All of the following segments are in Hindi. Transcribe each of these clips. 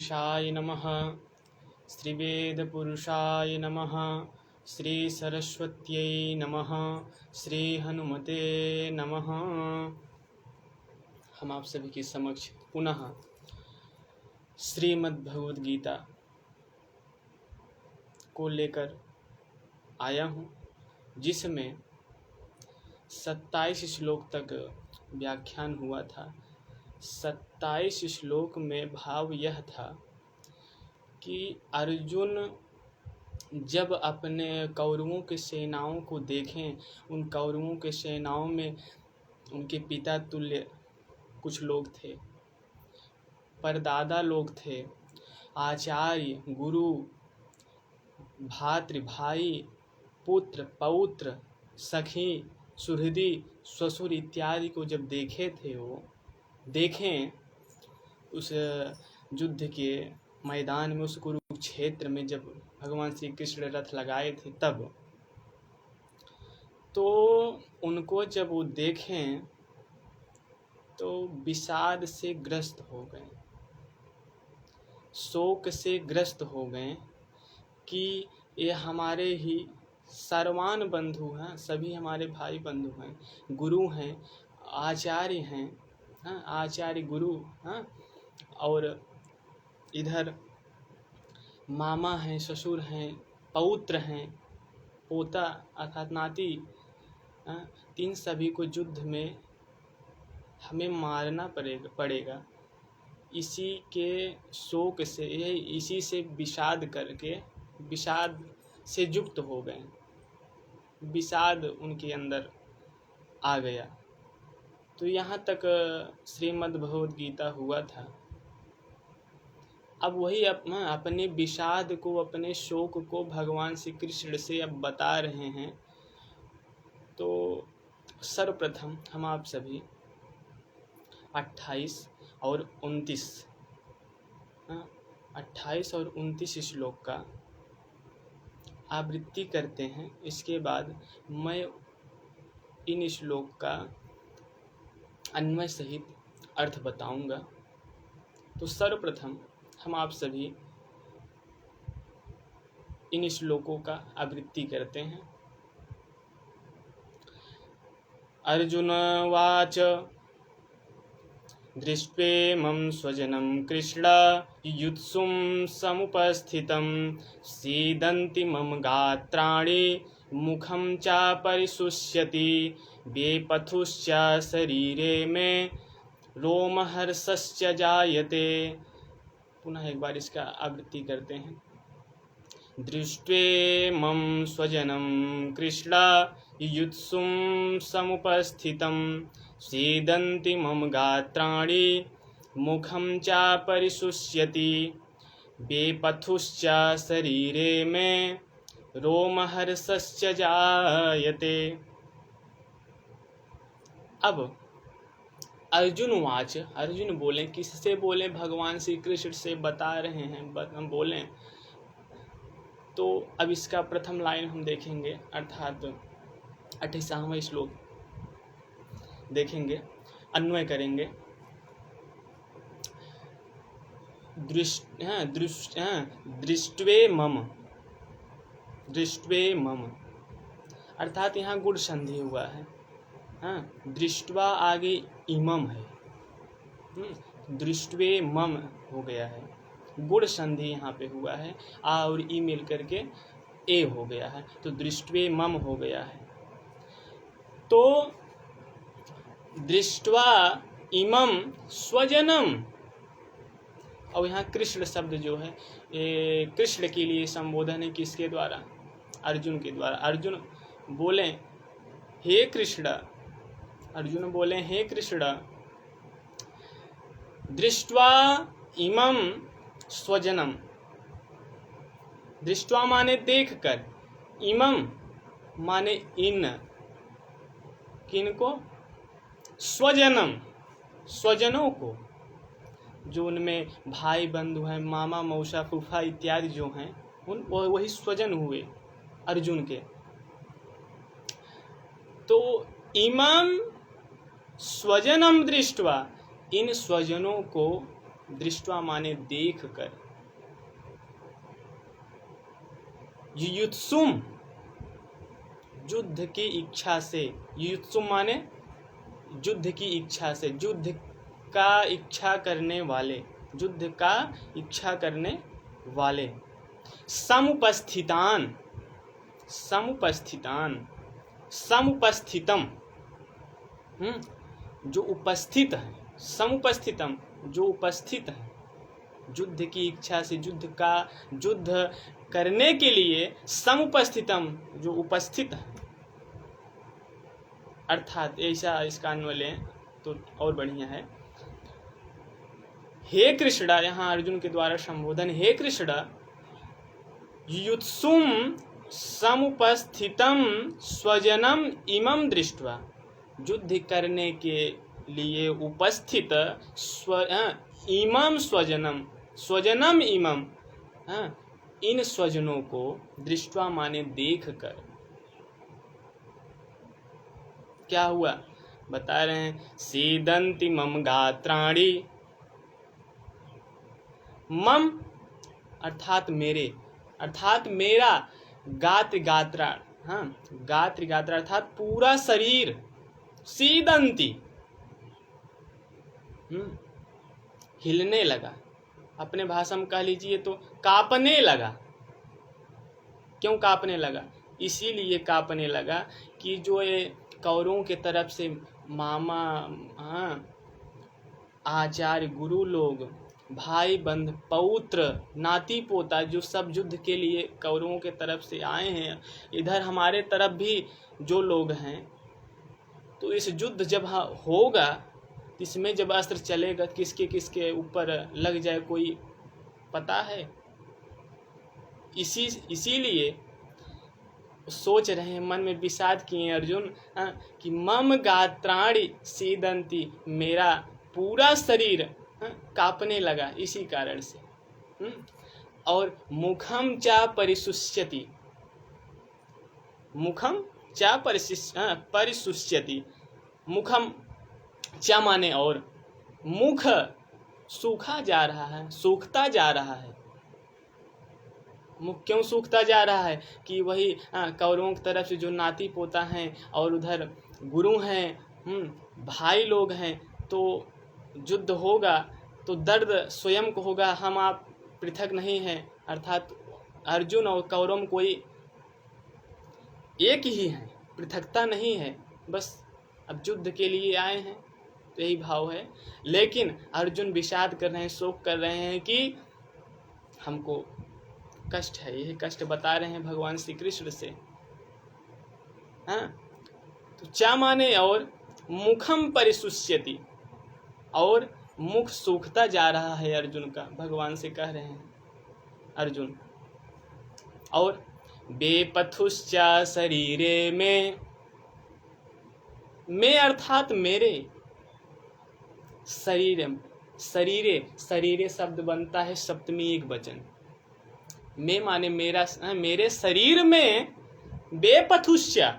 शाय नमः। श्रीवेदपुरुषाय नमः। श्री सरस्वत्यै नमः। श्री हनुमते नमः। हम आप सभी के समक्ष पुनः श्रीमद् भगवद गीता को लेकर आया हूँ, जिसमें 27 श्लोक तक व्याख्यान हुआ था। 27 श्लोक में भाव यह था कि अर्जुन जब अपने कौरवों के सेनाओं को देखें, उन कौरवों के सेनाओं में उनके पिता तुल्य कुछ लोग थे, परदादा लोग थे, आचार्य, गुरु, भातृ, भाई, पुत्र, पौत्र, सखी, सुहृदी, ससुर इत्यादि को जब देखे थे, वो देखें उस युद्ध के मैदान में, उस कुरुक्षेत्र में जब भगवान श्री कृष्ण रथ लगाए थे, तब तो उनको जब वो देखें तो विषाद से ग्रस्त हो गए, शोक से ग्रस्त हो गए कि ये हमारे ही सर्वान बंधु हैं, सभी हमारे भाई बंधु हैं, गुरु हैं, आचार्य हैं, आचार्य गुरु, और इधर मामा हैं, ससुर हैं, पौत्र हैं, पोता अर्थात नाती, तीन सभी को युद्ध में हमें मारना पड़ेगा। इसी के शोक से, इसी से विषाद करके, विषाद से युक्त हो गए, विषाद उनके अंदर आ गया। तो यहाँ तक श्रीमद् भगवद गीता हुआ था। अब वही अपने विषाद को, अपने शोक को भगवान श्री कृष्ण से अब बता रहे हैं। तो सर्वप्रथम हम आप सभी 28 और 29 श्लोक का आवृत्ति करते हैं। इसके बाद मैं इन श्लोक का अन्वय सहित अर्थ बताऊंगा। तो सर्वप्रथम हम आप सभी इन श्लोकों का आवृत्ति करते हैं। अर्जुन वाच दृष्ट्वेमं स्वजनं कृष्ण युत्सुं समुपस्थितं सीदन्ति मम गात्राणि मुखं च परिशुष्यति वेपथुश्च शरीरे मे रोमहर्षश्च जायते। पुनः एक बार इसका आवृत्ति करते हैं। दृष्ट्वेमं स्वजनं कृष्ण युत्सुं समुपस्थितं सीदन्ति मम गात्राणि मुखं च परिशुष्यति वेपथुश्च शरीरे मे रोमहर्षश्च जायते। अब अर्जुन वाच, अर्जुन बोले, किससे बोले? भगवान श्री कृष्ण से बता रहे हैं, बोले। तो अब इसका प्रथम लाइन हम देखेंगे, अर्थात 28वां श्लोक देखेंगे, अन्वय करेंगे। दृष्ट्वे मम, अर्थात यहाँ गुण संधि हुआ है। दृष्ट्वा आगे इमम है, दृष्ट्वे मम हो गया है, गुण संधि यहाँ पे हुआ है, आ और ई मिल करके ए हो गया है, तो दृष्ट्वे मम हो गया है। तो दृष्ट्वा इमम स्वजनम, और यहाँ कृष्ण शब्द जो है, ये कृष्ण के लिए संबोधन है। किसके द्वारा? अर्जुन के द्वारा। अर्जुन बोले, हे कृष्ण, अर्जुन बोले, हे कृष्ण, दृष्ट्वा इमं स्वजनम, दृष्ट्वा माने देख कर, इमं माने इन, किनको? स्वजनम, स्वजनों को, जो उनमें भाई बंधु हैं, मामा मौसा फूफा इत्यादि जो हैं, उन वही स्वजन हुए अर्जुन के। तो इमं स्वजनम दृष्ट्वा, इन स्वजनों को दृष्टवा माने देख कर, युयुत्सुम युद्ध की इच्छा से, युयुत्सुम माने युद्ध की इच्छा से, युद्ध का इच्छा करने वाले, युद्ध का इच्छा करने वाले, समुपस्थितान, समुपस्थितान, समुपस्थितम, जो उपस्थित है, समुपस्थितम जो उपस्थित है, युद्ध की इच्छा से, युद्ध करने के लिए, समुपस्थितम जो उपस्थित है, अर्थात ऐसा इसका अन्वय लें तो और बढ़िया है। हे कृष्ण, यहाँ अर्जुन के द्वारा संबोधन, हे कृष्ण, युत्सुम समुपस्थितम स्वजनम इमं दृष्ट्वा, युद्ध करने के लिए उपस्थित इमं स्वजनम, स्वजनम इमं, इन स्वजनों को, दृष्ट्वा माने देख कर, क्या हुआ बता रहे हैं, सीदंति मम गात्राणि, मम अर्थात मेरे, अर्थात मेरा, गात्र गात्रा, गात्र गात्रा अर्थात पूरा शरीर, सीदंती हिलने लगा, अपने भाषा में कह लीजिए तो कांपने लगा। क्यों कांपने लगा? इसीलिए कांपने लगा कि जो ये कौरवों के तरफ से मामा, आचार्य, गुरु लोग, भाई बंध, पौत्र, नाती पोता, जो सब युद्ध के लिए कौरवों के तरफ से आए हैं, इधर हमारे तरफ भी जो लोग हैं, तो इस युद्ध जब होगा, इसमें जब अस्त्र चलेगा, किसके किसके ऊपर लग जाए कोई पता है। इसीलिए सोच रहे हैं, मन में विषाद किए अर्जुन कि मम गात्राणि सीदंती, मेरा पूरा शरीर कांपने लगा इसी कारण से। और मुखम चा परिशुष्यति, मुखम चा परिशुष्यति, मुखम चा माने और, मुख सूखा जा रहा है, सूखता जा रहा है। मुख क्यों सूखता जा रहा है? कि वही कौरवों की तरफ से जो नाती पोता हैं और उधर गुरु हैं, भाई लोग हैं, तो युद्ध होगा तो दर्द स्वयं को होगा, हम आप पृथक नहीं हैं, अर्थात अर्जुन और कौरव में कोई एक ही है, पृथकता नहीं है, बस अब युद्ध के लिए आए हैं, तो यही भाव है। लेकिन अर्जुन विषाद कर रहे हैं, शोक कर रहे हैं कि हमको कष्ट है, यही कष्ट बता रहे हैं भगवान श्री कृष्ण से। तो चा माने और, मुखम परिशुष्यति, और मुख सूखता जा रहा है अर्जुन का, भगवान से कह रहे हैं अर्जुन। और बेपथुश्चा शरीरे में अर्थात मेरे शरीर, शरीरे शब्द बनता है सप्तमी एक वचन, में माने मेरा, मेरे शरीर में बेपथुश्चा,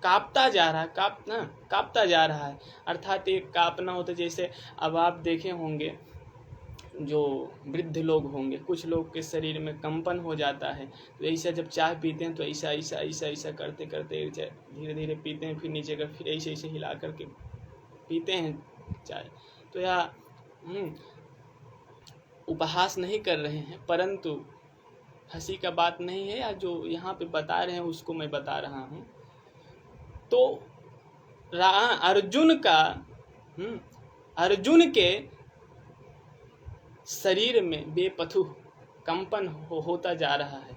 कांपता जा रहा है, कांपता जा रहा है, अर्थात एक कांपना होता, जैसे अब आप देखे होंगे जो वृद्ध लोग होंगे, कुछ लोग के शरीर में कंपन हो जाता है, तो ऐसा जब चाय पीते हैं तो ऐसा ऐसा ऐसा ऐसा करते करते धीरे धीरे पीते हैं, फिर नीचे कर, फिर ऐसे ऐसे हिला करके पीते हैं चाय। तो यह उपहास नहीं कर रहे हैं, परंतु हंसी का बात नहीं है, या जो यहाँ पे बता रहे हैं उसको मैं बता रहा हूँ। तो अर्जुन के शरीर में बेपथु कंपन होता जा रहा है।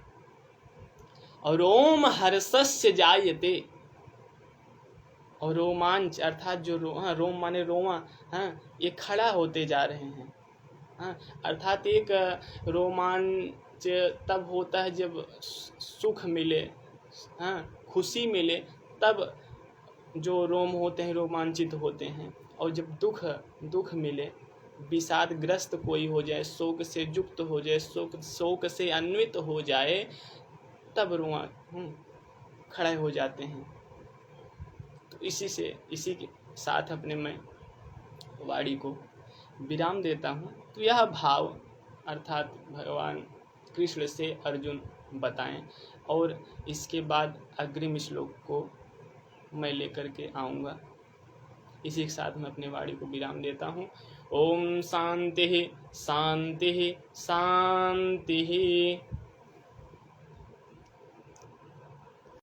और रोम हर्षस्य जायते, और रोमांच अर्थात जो रोम माने रोमा, ये खड़ा होते जा रहे हैं। अर्थात एक रोमांच तब होता है जब सुख मिले, खुशी मिले, तब जो रोम होते हैं रोमांचित होते हैं। और जब दुख मिले, विषादग्रस्त कोई हो जाए, शोक से युक्त हो जाए, शोक से अन्वित हो जाए, तब रोआ खड़े हो जाते हैं। तो इसी के साथ अपने मैं वाणी को विराम देता हूँ। तो यह भाव अर्थात भगवान कृष्ण से अर्जुन बताएं, और इसके बाद अग्रिम श्लोक को मैं लेकर के आऊँगा। इसी के साथ मैं अपने वाणी को विराम देता हूँ। ओम शांति शांति शांति।